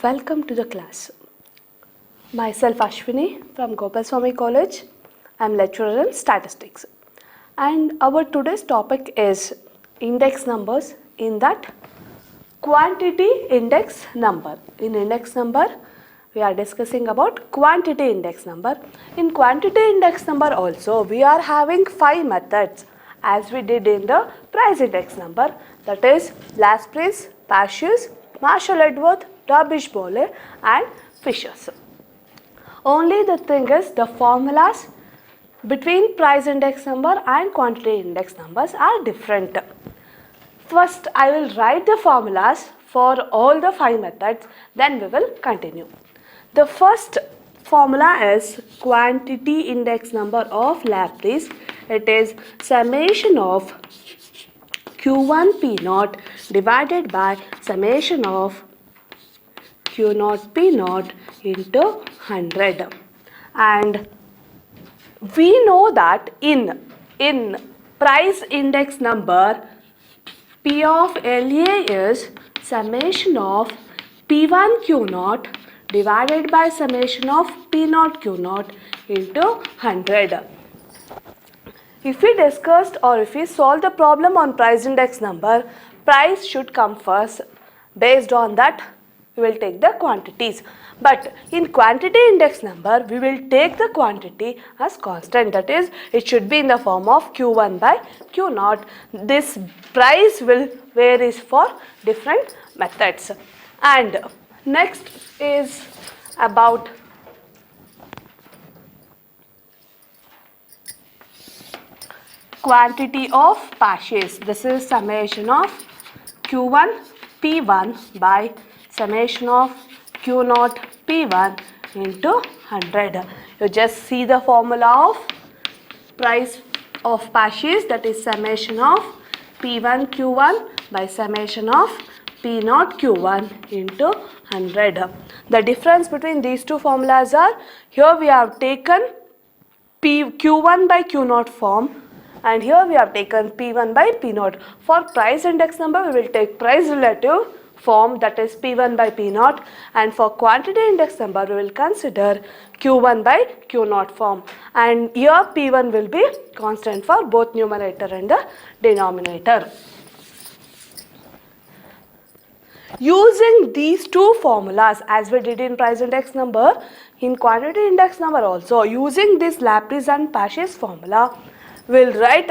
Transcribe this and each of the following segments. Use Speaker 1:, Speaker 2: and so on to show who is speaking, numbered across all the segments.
Speaker 1: Welcome to the class. Myself Ashwini from Gopalswamy College. I am lecturer in statistics. And our today's topic is index numbers, in that quantity index number. In index number, we are discussing about quantity index number. In quantity index number also, we are having 5 methods as we did in the price index number, that is Laspris, Pacius, Marshall-Edworth, Darbish-Boole and Fishers. Only the thing is, the formulas between price index number and quantity index numbers are different. First, I will write the formulas for all the 5 methods, then we will continue. The first formula is quantity index number of Laplace. It is summation of Q1 P naught divided by summation of Q naught P naught into 100. And we know that in price index number, P of LA is summation of P1 Q naught divided by summation of P naught Q naught into 100. If we discussed or if we solve the problem on price index number, price should come first. Based on that, we will take the quantities. But in quantity index number, we will take the quantity as constant. That is, it should be in the form of Q1 by Q naught. This price will vary for different methods. And next is about quantity of Pacius. This is summation of Q1 P1 by summation of Q naught P1 into 100. You just see the formula of price of Pacius, that is summation of P1 Q1 by summation of P naught Q1 into 100. The difference between these two formulas are, here we have taken Q1 by Q naught form, and here we have taken P1 by P naught. For price index number, we will take price relative form, that is P1 by P naught, and for quantity index number, we will consider Q1 by Q naught form, and here P1 will be constant for both numerator and the denominator. Using these two formulas, as we did in price index number, in quantity index number also, using this Laplace and Pacius formula, we will write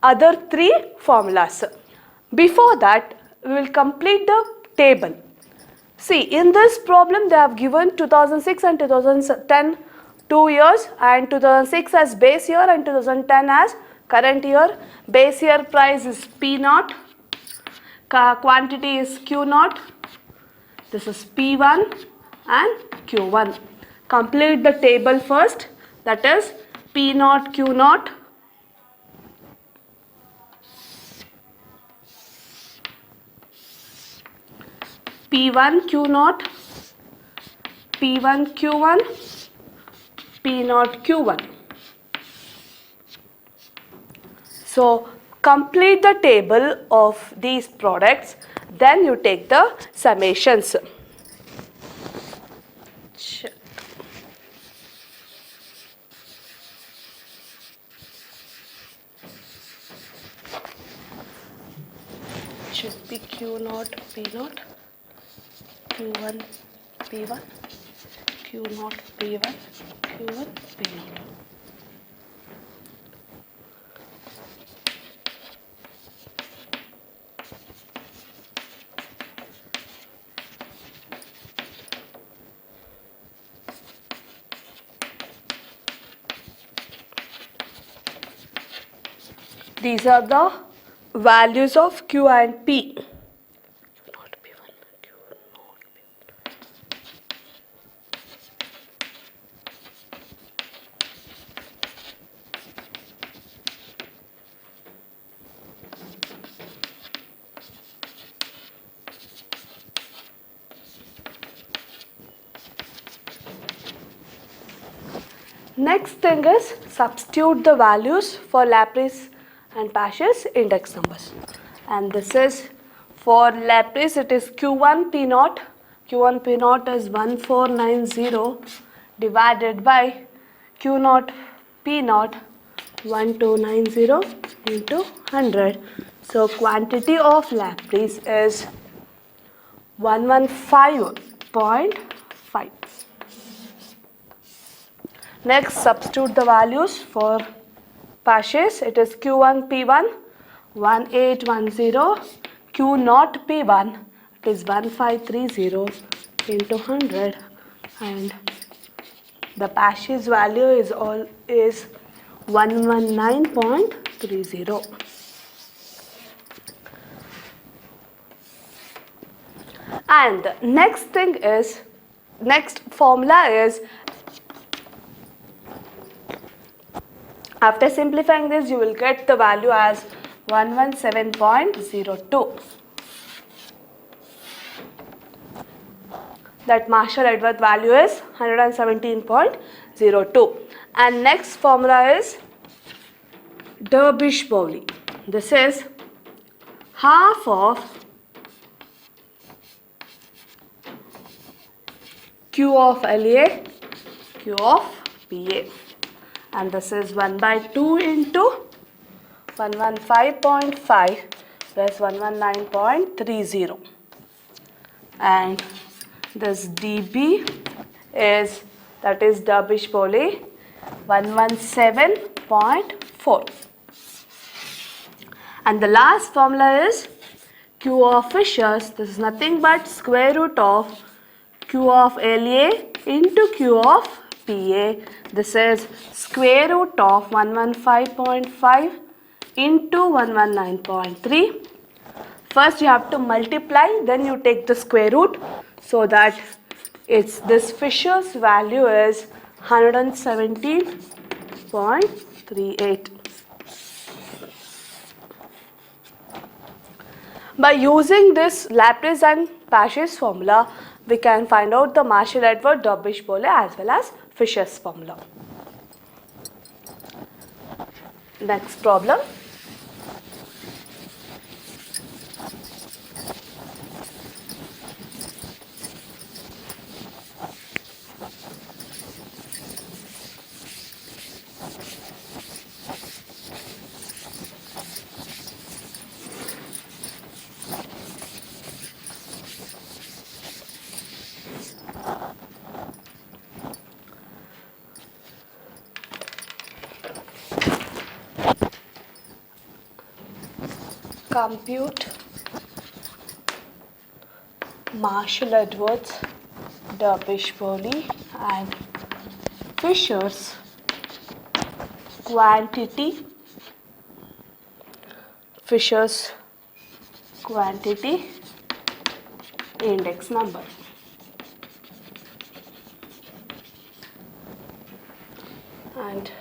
Speaker 1: other 3 formulas. Before that, we will complete the table. See, in this problem they have given 2006 and 2010 2 years, and 2006 as base year and 2010 as current year. Base year price is P naught, quantity is Q naught, this is P1 and Q1. Complete the table first, that is P naught Q naught P1 Q naught P1 Q1 P naught Q1. So complete the table of these products, then you take the summations. Should be Q naught P naught, Q1 P1, Q naught P1, Q1 P naught. These are the values of Q and P. Next thing is, substitute the values for Laplace and Pacius index numbers. And this is for Laplace, it is Q1 P naught, Q1 P naught is 1490 divided by Q naught P naught 1290 into 100. So quantity of Laplace is 115.5. Next, substitute the values for Paches. It is Q1 P1 1810, Q naught P1 it is 1530 into 100, and the Paches value is 119.30. And the next formula is, after simplifying this, you will get the value as 117.02. That Marshall-Edworth value is 117.02. And next formula is Derbyshire-Bowley. This is half of Q of LA, Q of PA. And this is 1 by 2 into 115.5 plus 119.30. And this dB is, that is Derbyshire-Bowley, 117.4. And the last formula is Q of Fishers. This is nothing but square root of Q of LA into Q of PA. This is square root of 115.5 into 119.3. First you have to multiply, then you take the square root, so that this Fisher's value is 117.38. By using this Laplace and Paches formula, we can find out the Marshall-Edworth, Derbyshire-Bowley as well as Fisher's formula. Next problem. Compute Marshall-Edworth, Derbyshire-Bowley and Fisher's quantity index number. And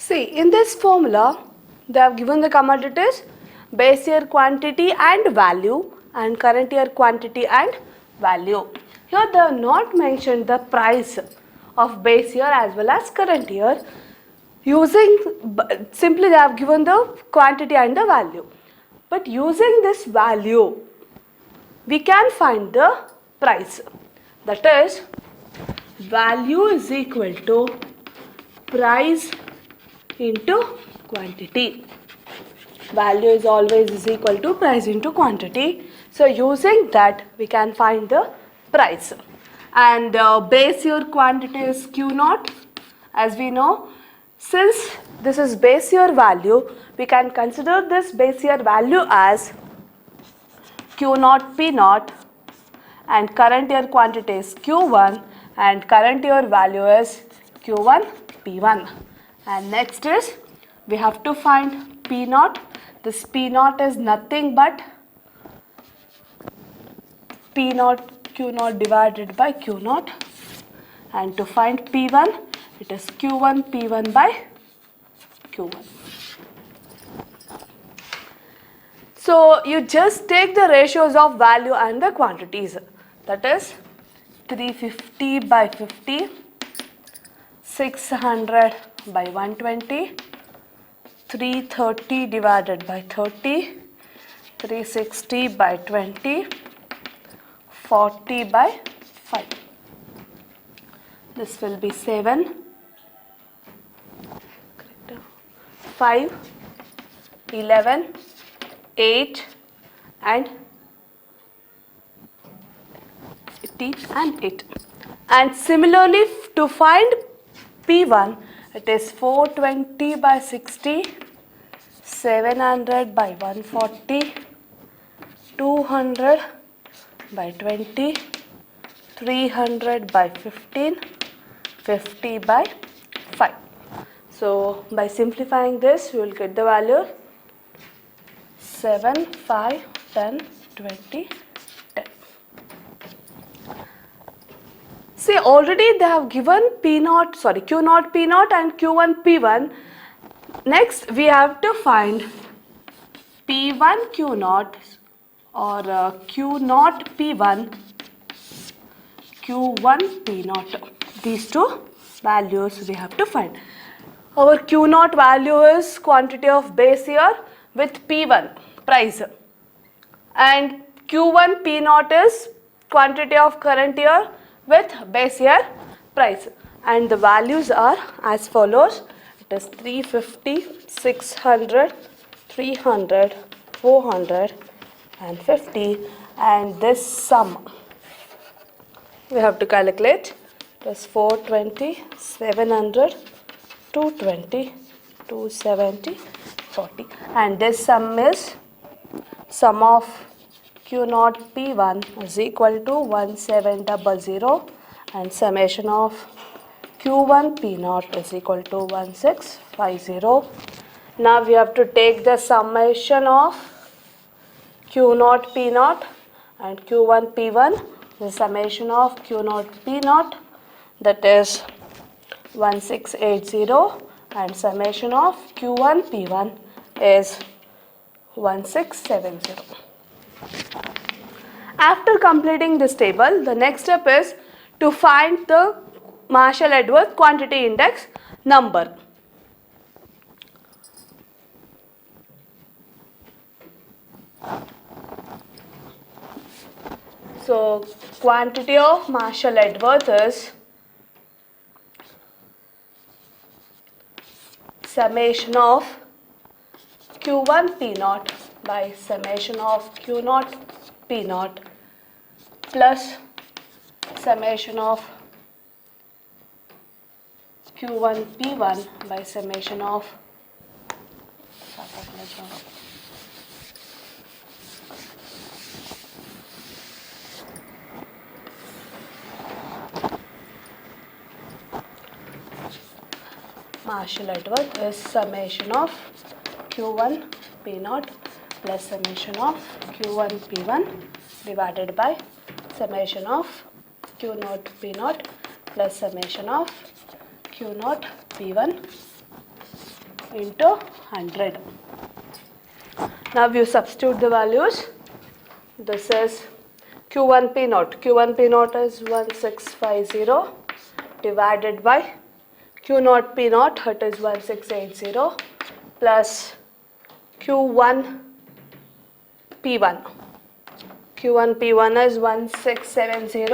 Speaker 1: see, in this formula, they have given the commodities base year quantity and value and current year quantity and value. Here they have not mentioned the price of base year as well as current year. Simply they have given the quantity and the value. But using this value, we can find the price. That is, value is equal to price into quantity. Value is always is equal to price into quantity. So using that we can find the price. And base year quantity is Q naught. As we know, since this is base year value, we can consider this base year value as Q naught P naught, and current year quantity is Q1 and current year value is Q1 P1. And next is we have to find P naught. This P naught is nothing but P naught Q naught divided by Q naught, and to find P1 it is Q1 P1 by Q1. So you just take the ratios of value and the quantities, that is 350 by 50, 600 by 120, 330 divided by 30, 360 by 20, 40 by 5. This will be 7, 5, 11, 8 and 18 and 8. And similarly to find P1, it is 420 by 60, 700 by 140, 200 by 20, 300 by 15, 50 by 5. So by simplifying this, you will get the value 7, 5, 10, 20, 10. See, already they have given Q naught P naught and Q1 P1. Next we have to find P1 Q naught or Q naught P1, Q1 P naught. These two values we have to find. Our Q naught value is quantity of base year with P1 price, and Q1 P naught is quantity of current year with base year price, and the values are as follows. It is 350, 600, 300, 400 and 50, and this sum we have to calculate. It is 420, 700, 220, 270, 40, and this sum is sum of Q naught P1 is equal to 1700, and summation of Q1 P naught is equal to 1650. Now we have to take the summation of Q naught P naught and Q1 P1. The summation of Q naught P naught, that is 1680, and summation of Q1 P1 is 1670. After completing this table, the next step is to find the Marshall-Edwards quantity index number. So quantity of Marshall-Edwards is summation of Q1 P naught by summation of Q naught P naught plus summation of Q1 P1 by summation of Marshall-Edwards is summation of Q1 P naught plus summation of Q1 P1 divided by summation of Q naught P naught plus summation of Q naught P1 into 100. Now you substitute the values. This is Q1 P naught. Q1 P naught is 1650 divided by Q naught P naught, it is 1680 plus Q1 P1. Q1 P1 is 1670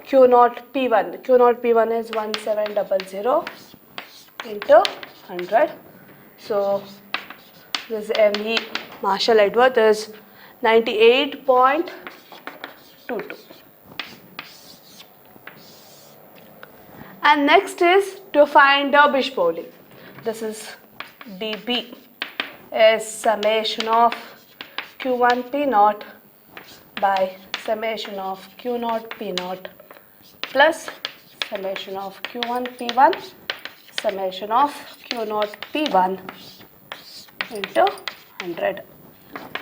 Speaker 1: Q naught P1. Q naught P1 is 1700 into 100. So this ME Marshall Edworth is 98.22. And next is to find Derbyshire-Bowley. This is dB is summation of Q1 P naught by summation of Q naught P naught plus summation of Q1 P1 summation of Q naught P1 into 100.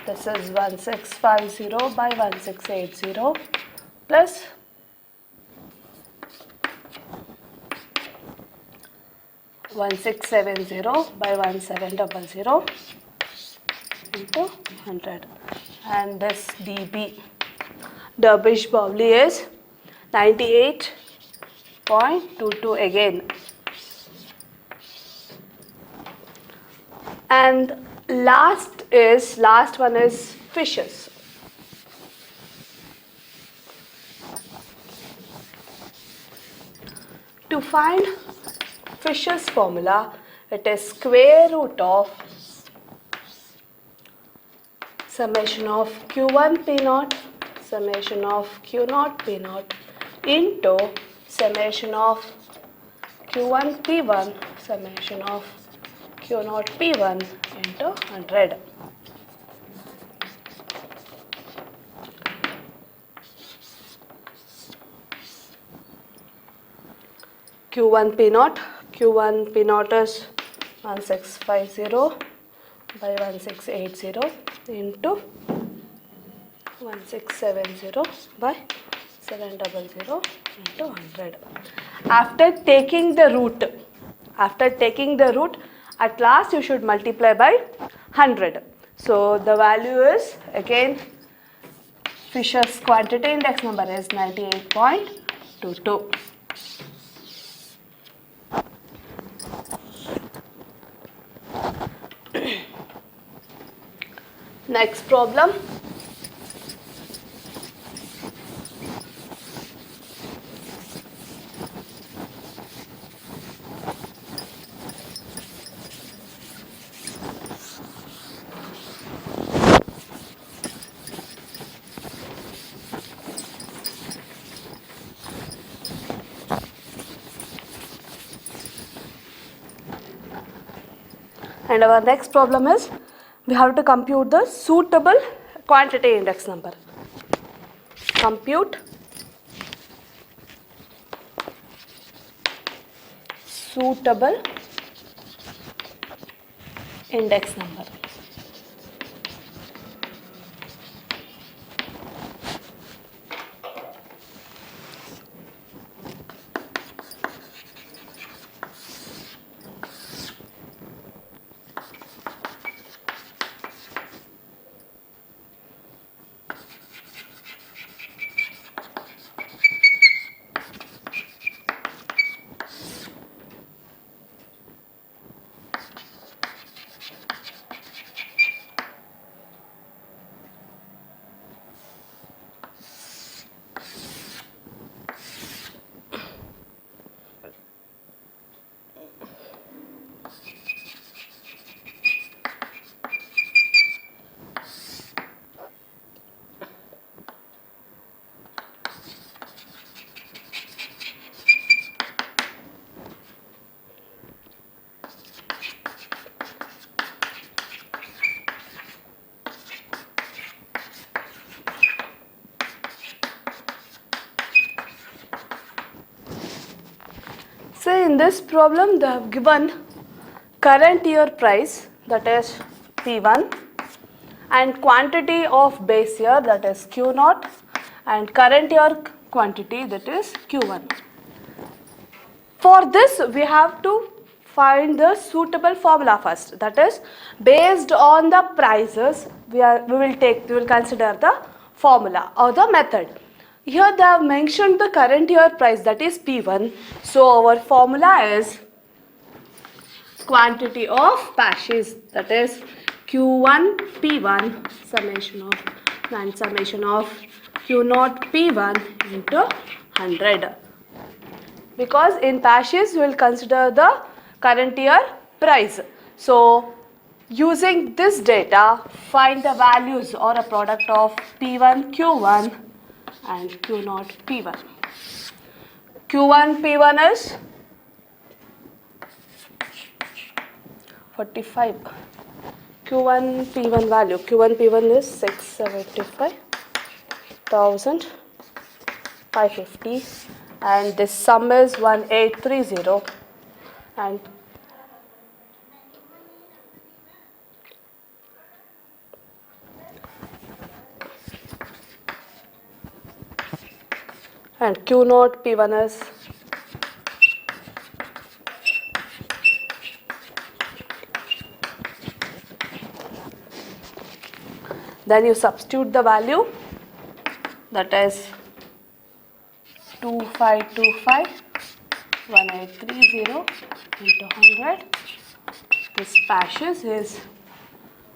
Speaker 1: This is 1650 by 1680 plus 1670 by 1700 into 100. And this dB Derbyshire-Bowley is 98.22 again. And last one is Fisher's. To find Fisher's formula, it is square root of summation of Q1 P naught summation of Q naught P naught into summation of Q1 P1 summation of Q naught P1 into 100. Q1 P naught is 1650 by 1680 into 1670 by 700 into 100. After taking the root, at last you should multiply by 100. So the value is again Fisher's quantity index number is 98.22. Next problem. And our next problem is we have to compute the suitable quantity index number. Compute suitable index number. So in this problem they have given current year price, that is P1, and quantity of base year, that is Q0, and current year quantity, that is Q1. For this we have to find the suitable formula first, that is based on the prices we will consider the formula or the method. Here they have mentioned the current year price, that is P1. So our formula is quantity of patches, that is Q1 P1 summation of Q0 P1 into 100. Because in Pacius, you will consider the current year price. So, using this data, find the values or a product of P1 Q1 and Q0 P1. Q1 P1 is 45. Q1 P1 value. Q1 P1 is 675,550 and this sum is 1830 and Q0 P1 is then you substitute the value, that is 2525 1830 into 100. This Pacius is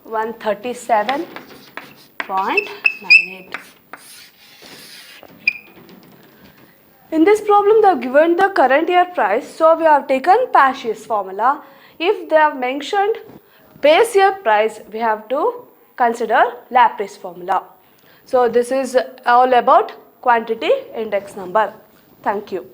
Speaker 1: 137.98. In this problem, they have given the current year price, so we have taken Pacius formula. If they have mentioned base year price, we have to consider Laplace formula. So this is all about quantity index number. Thank you.